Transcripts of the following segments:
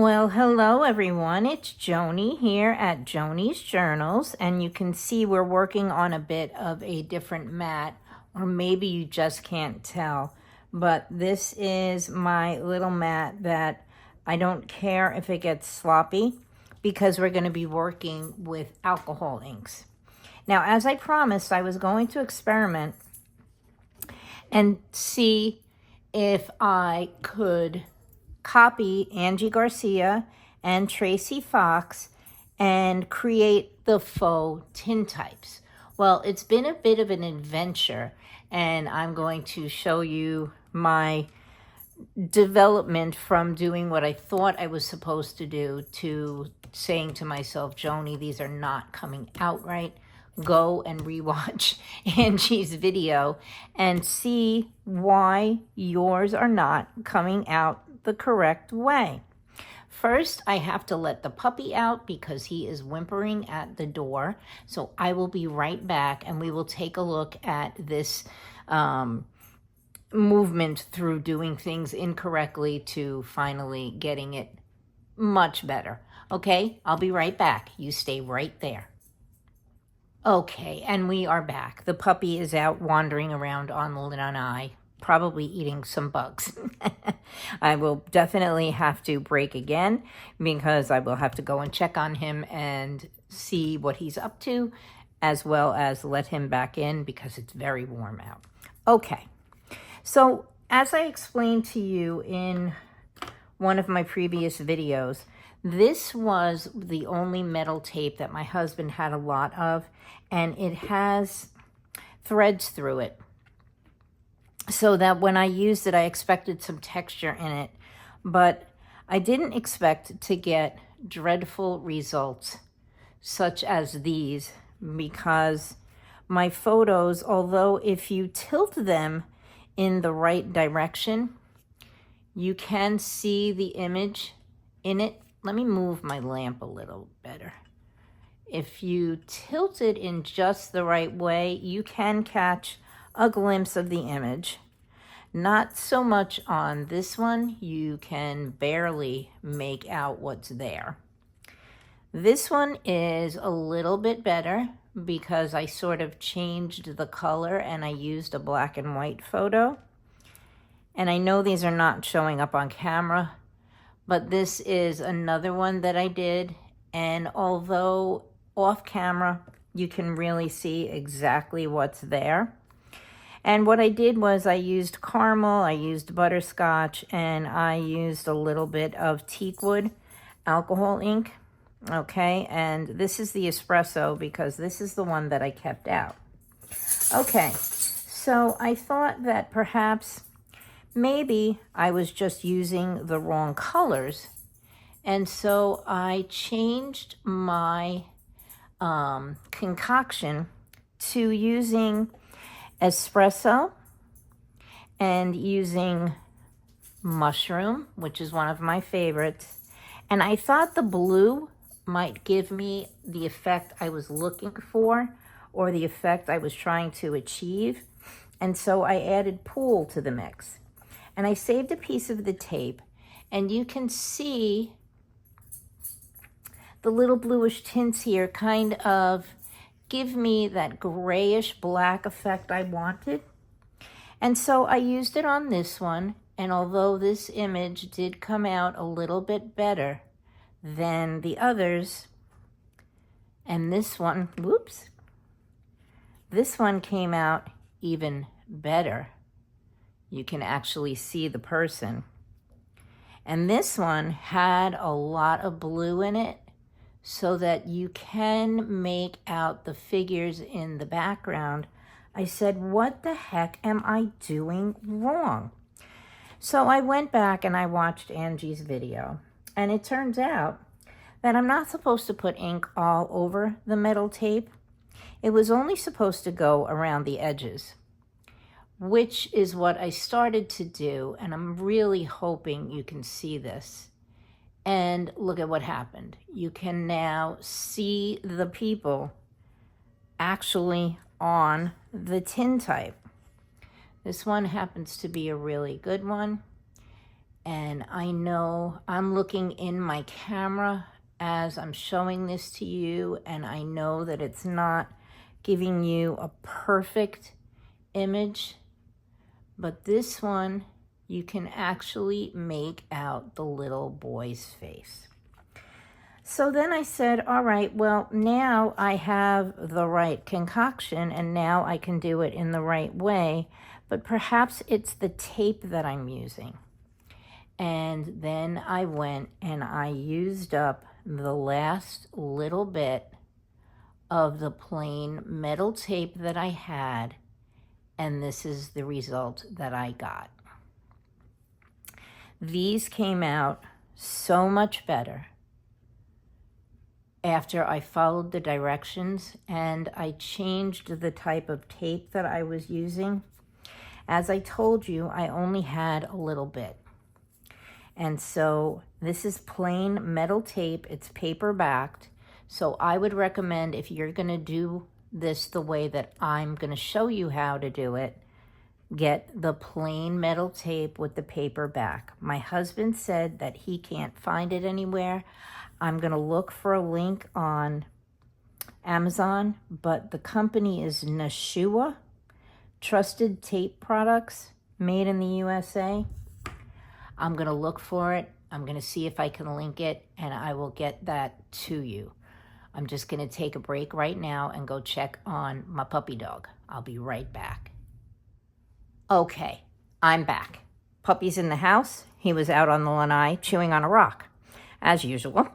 Well, hello everyone. It's Joni here at Joni's Journals, and you can see we're working on a bit of a different mat, or maybe you just can't tell, but this is my little mat that I don't care if it gets sloppy because we're going to be working with alcohol inks. Now, as I promised, I was going to experiment and see if I could copy Angie Garcia and Tracie Fox and create the Faux Tin Types. Well, it's been a bit of an adventure, and I'm going to show you my development from doing what I thought I was supposed to do to saying to myself, Joni, these are not coming out right. Go and rewatch Angie's video and see why yours are not coming out the correct way. First, I have to let the puppy out because he is whimpering at the door. So I will be right back and we will take a look at this movement through doing things incorrectly to finally getting it much better. Okay, I'll be right back. You stay right there. Okay, and we are back. The puppy is out wandering around on the lanai, probably eating some bugs. I will definitely have to break again because I will have to go and check on him and see what he's up to, as well as let him back in because it's very warm out. Okay, so as I explained to you in one of my previous videos, this was the only metal tape that my husband had a lot of, and it has threads through it. So that when I used it, I expected some texture in it, but I didn't expect to get dreadful results such as these, because my photos, although if you tilt them in the right direction, you can see the image in it. Let me move my lamp a little better. If you tilt it in just the right way, you can catch a glimpse of the image. Not so much on this one. You can barely make out what's there. This one is a little bit better because I sort of changed the color and I used a black and white photo. And I know these are not showing up on camera, but this is another one that I did. And although off camera, you can really see exactly what's there. And what I did was I used caramel, I used butterscotch, and I used a little bit of teakwood alcohol ink. Okay, and this is the espresso because this is the one that I kept out. Okay, so I thought that perhaps maybe I was just using the wrong colors. And so I changed my concoction to using espresso and using mushroom, which is one of my favorites. And I thought the blue might give me the effect I was looking for, or the effect I was trying to achieve. And so I added pool to the mix. And I saved a piece of the tape, and you can see the little bluish tints here kind of give me that grayish black effect I wanted. And so I used it on this one, and although this image did come out a little bit better than the others, and this one, whoops, this one came out even better. You can actually see the person. And this one had a lot of blue in it, so that you can make out the figures in the background. I said, what the heck am I doing wrong? So I went back and I watched Angie's video, and it turns out that I'm not supposed to put ink all over the metal tape. It was only supposed to go around the edges, which is what I started to do, and I'm really hoping you can see this. And look at what happened. You can now see the people actually on the tin type. This one happens to be a really good one. And I know I'm looking in my camera as I'm showing this to you, and I know that it's not giving you a perfect image, but this one, you can actually make out the little boy's face. So then I said, all right, well, now I have the right concoction and now I can do it in the right way, but perhaps it's the tape that I'm using. And then I went and I used up the last little bit of the plain metal tape that I had, and this is the result that I got. These came out so much better after I followed the directions and I changed the type of tape that I was using. As I told you, I only had a little bit. And so this is plain metal tape. It's paper backed. So I would recommend, if you're going to do this the way that I'm going to show you how to do it, get the plain metal tape with the paper back. My husband said that he can't find it anywhere. I'm going to look for a link on Amazon, but the company is Nashua, Trusted Tape Products, made in the USA. I'm going to look for it. I'm going to see if I can link it, and I will get that to you. I'm just going to take a break right now and go check on my puppy dog. I'll be right back. Okay, I'm back. Puppy's in the house. He was out on the lanai chewing on a rock, as usual.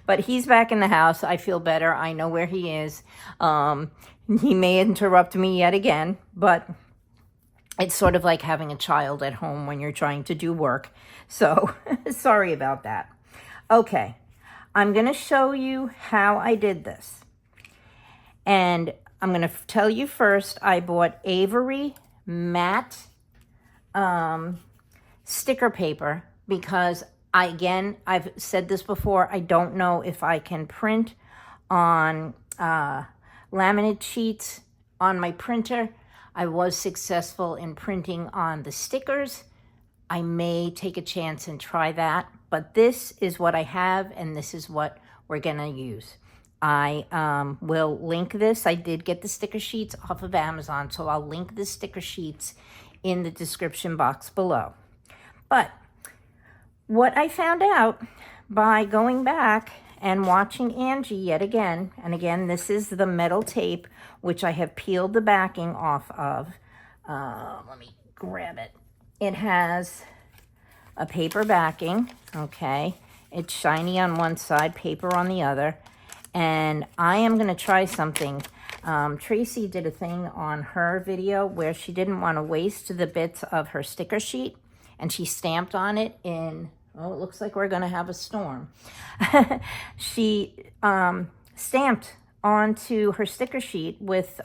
But he's back in the house. I feel better. I know where he is. He may interrupt me yet again, but it's sort of like having a child at home when you're trying to do work. So sorry about that. Okay, I'm going to show you how I did this. And I'm going to tell you first, I bought Avery matte sticker paper because I've said this before, I don't know if I can print on laminate sheets on my printer. I was successful in printing on the stickers. I may take a chance and try that, but this is what I have and this is what we're gonna use. I will link this. I did get the sticker sheets off of Amazon, so I'll link the sticker sheets in the description box below. But what I found out by going back and watching Angie yet again, and again, this is the metal tape, which I have peeled the backing off of. Let me grab it. It has a paper backing, okay? It's shiny on one side, paper on the other. And I am going to try something. Tracie did a thing on her video where she didn't want to waste the bits of her sticker sheet, and she stamped on it in, oh, it looks like we're going to have a storm. She stamped onto her sticker sheet with,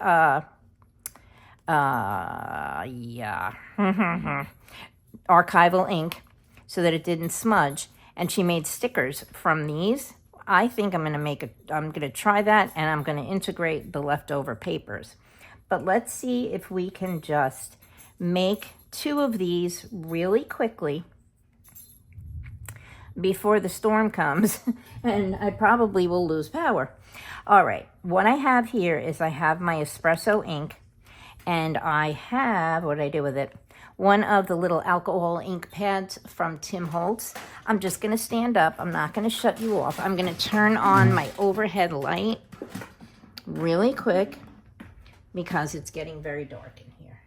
archival ink so that it didn't smudge, and she made stickers from these. I think I'm going to try that, and I'm going to integrate the leftover papers. But let's see if we can just make 2 of these really quickly before the storm comes, and I probably will lose power. All right, what I have here is I have my espresso ink, and I have, what did I do with it? One of the little alcohol ink pads from Tim Holtz. I'm just going to stand up. I'm not going to shut you off. I'm going to turn on my overhead light really quick because it's getting very dark in here.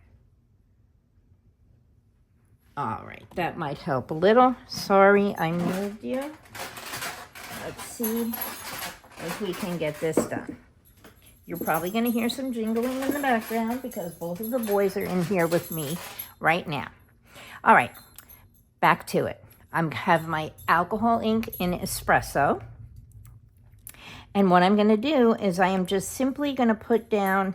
All right, that might help a little. Sorry, I moved you. Let's see if we can get this done. You're probably going to hear some jingling in the background because both of the boys are in here with me right now. All right, back to it. I have my alcohol ink in espresso. And what I'm going to do is I am just simply going to put down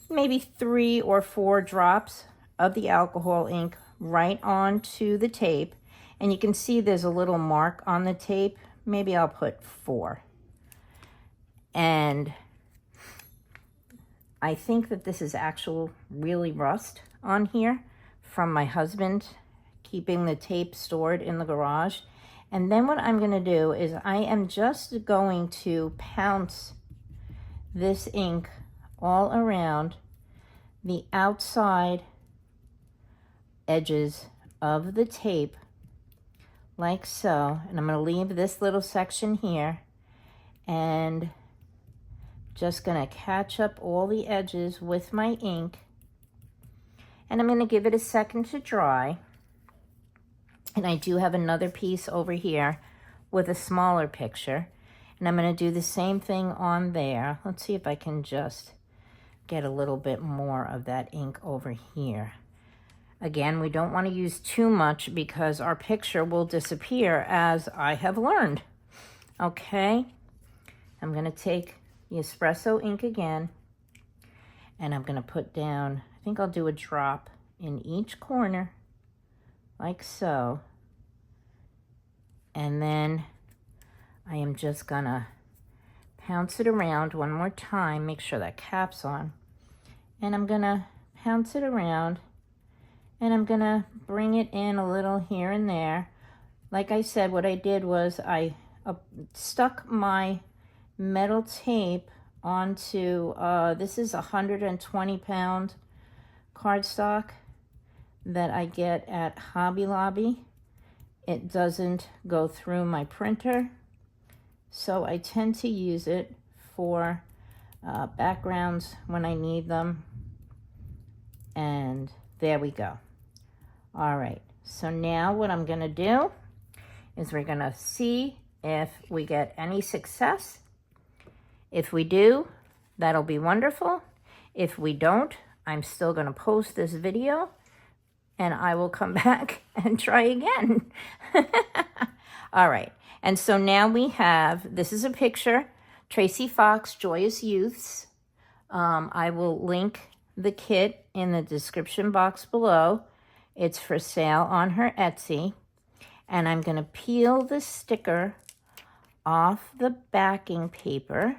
maybe 3 or 4 drops of the alcohol ink right onto the tape. And you can see there's a little mark on the tape. Maybe I'll put 4. And I think that this is actual really rust on here from my husband keeping the tape stored in the garage. And then what I'm going to do is I am just going to pounce this ink all around the outside edges of the tape like so. And I'm going to leave this little section here and just going to catch up all the edges with my ink. And I'm going to give it a second to dry. And I do have another piece over here with a smaller picture. And I'm going to do the same thing on there. Let's see if I can just get a little bit more of that ink over here. Again, we don't want to use too much because our picture will disappear, as I have learned. Okay, I'm going to take the espresso ink again, and I'm going to put down, I think I'll do a drop in each corner, like so. And then I am just going to pounce it around one more time, make sure that cap's on. And I'm going to pounce it around, and I'm going to bring it in a little here and there. Like I said, what I did was I stuck my metal tape onto, this is a 120-pound cardstock that I get at Hobby Lobby. It doesn't go through my printer, so I tend to use it for backgrounds when I need them. And there we go. All right, so now what I'm going to do is we're going to see if we get any success. If we do, that'll be wonderful. If we don't, I'm still going to post this video and I will come back and try again. All right, and so now we have, this is a picture, Tracie Fox Joyous Youths. I will link the kit in the description box below. It's for sale on her Etsy. And I'm going to peel the sticker off the backing paper.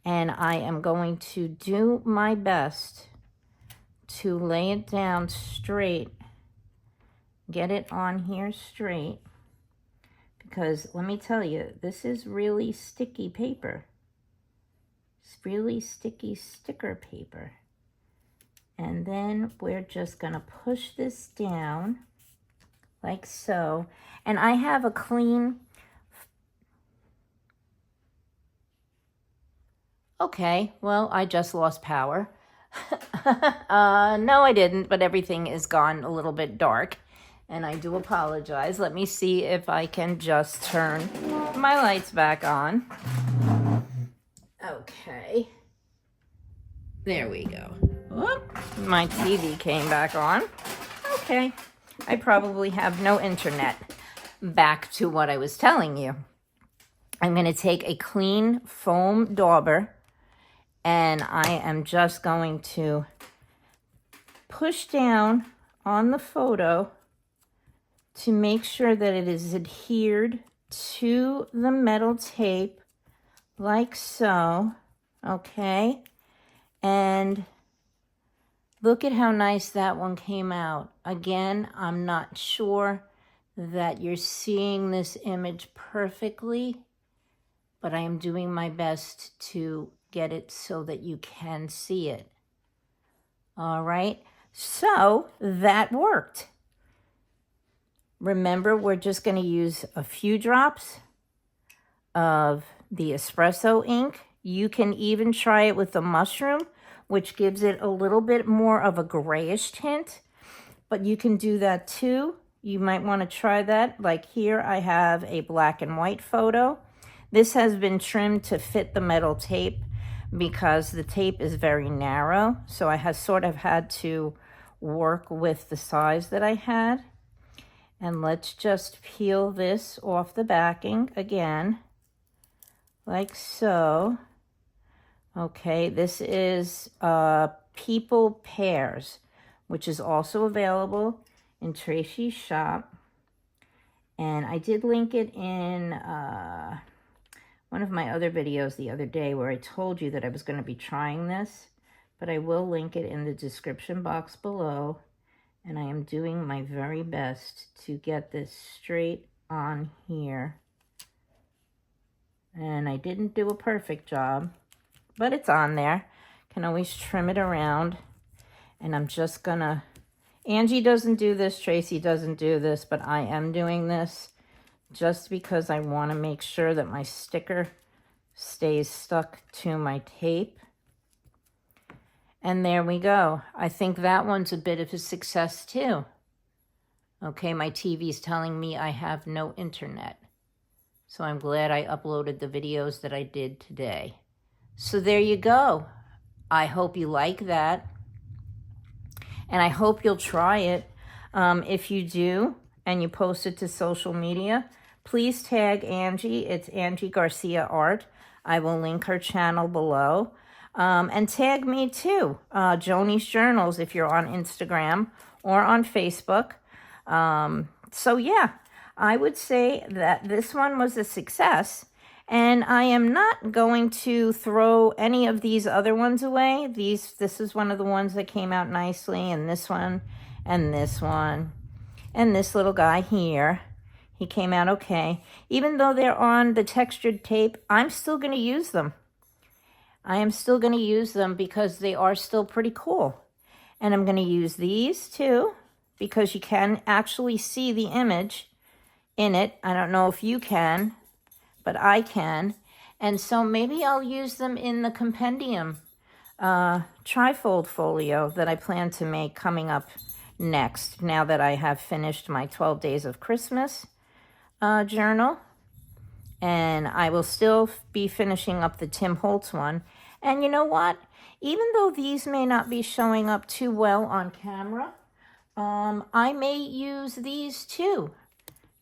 And I am going to do my best to lay it down straight. Get it on here straight. Because let me tell you, this is really sticky paper. It's really sticky sticker paper. And then we're just going to push this down like so. And I have a clean, okay, well, I just lost power. No, I didn't, but everything is gone a little bit dark. And I do apologize. Let me see if I can just turn my lights back on. Okay. There we go. Whoop, my TV came back on. Okay. I probably have no internet. Back to what I was telling you. I'm going to take a clean foam dauber and I am just going to push down on the photo to make sure that it is adhered to the metal tape like so. Okay. And look at how nice that one came out. Again, I'm not sure that you're seeing this image perfectly, but I am doing my best to get it so that you can see it. All right, so that worked. Remember, we're just going to use a few drops of the espresso ink. You can even try it with the mushroom, which gives it a little bit more of a grayish tint, but you can do that too. You might want to try that. Like here, I have a black and white photo. This has been trimmed to fit the metal tape because the tape is very narrow. So I have sort of had to work with the size that I had. And let's just peel this off the backing again, like so. Okay, this is People Pears, which is also available in Tracie's shop. And I did link it in one of my other videos the other day where I told you that I was going to be trying this, but I will link it in the description box below. And I am doing my very best to get this straight on here. And I didn't do a perfect job, but it's on there. Can always trim it around. And I'm just gonna, Angie doesn't do this, Tracie doesn't do this, but I am doing this just because I want to make sure that my sticker stays stuck to my tape. And there we go. I think that one's a bit of a success too. Okay, my TV's telling me I have no internet. So I'm glad I uploaded the videos that I did today. So there you go. I hope you like that. And I hope you'll try it. If you do, and you post it to social media, please tag Angie. It's Angie Garcia Art. I will link her channel below. And tag me too, Joni's Journals, if you're on Instagram or on Facebook. So yeah, I would say that this one was a success. And I am not going to throw any of these other ones away. This is one of the ones that came out nicely, and this one, and this one, and this little guy here. He came out okay. Even though they're on the textured tape, I'm still going to use them. I am still going to use them because they are still pretty cool. And I'm going to use these too, because you can actually see the image in it. I don't know if you can, but I can. And so maybe I'll use them in the compendium trifold folio that I plan to make coming up next, now that I have finished my 12 Days of Christmas journal. And I will still be finishing up the Tim Holtz one. And you know what? Even though these may not be showing up too well on camera, I may use these too,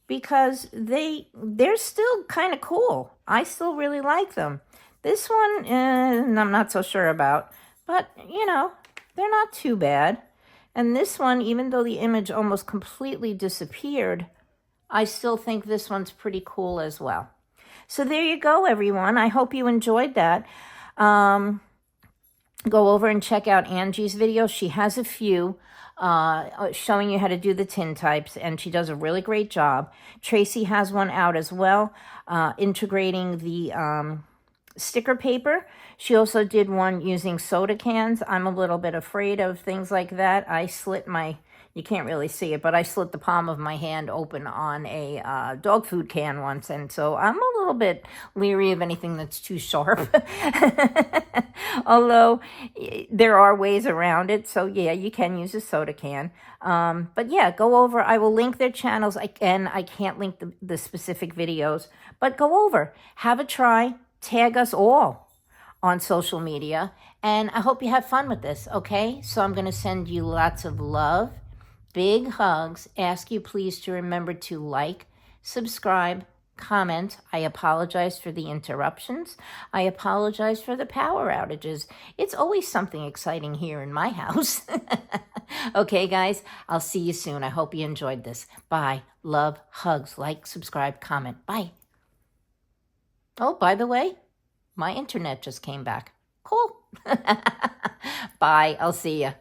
because they're still kind of cool. I still really like them. This one, I'm not so sure about, but you know, they're not too bad. And this one, even though the image almost completely disappeared, I still think this one's pretty cool as well. So there you go, everyone. I hope you enjoyed that. Go over and check out Angie's video. She has a few showing you how to do the tin types, and she does a really great job. Tracie has one out as well, integrating the sticker paper. She also did one using soda cans. I'm a little bit afraid of things like that. I slit my, you can't really see it, but I slit the palm of my hand open on a dog food can once, and so I'm a little bit leery of anything that's too sharp. Although there are ways around it, so yeah, you can use a soda can. But yeah, go over. I will link their channels. I can't link the specific videos, but go over, have a try, tag us all on social media, and I hope you have fun with this, okay? So I'm going to send you lots of love, big hugs, ask you please to remember to like, subscribe, comment. I apologize for the interruptions. I apologize for the power outages. It's always something exciting here in my house. Okay, guys, I'll see you soon. I hope you enjoyed this. Bye. Love, hugs, like, subscribe, comment. Bye. Oh, by the way, my internet just came back. Cool. Bye. I'll see you.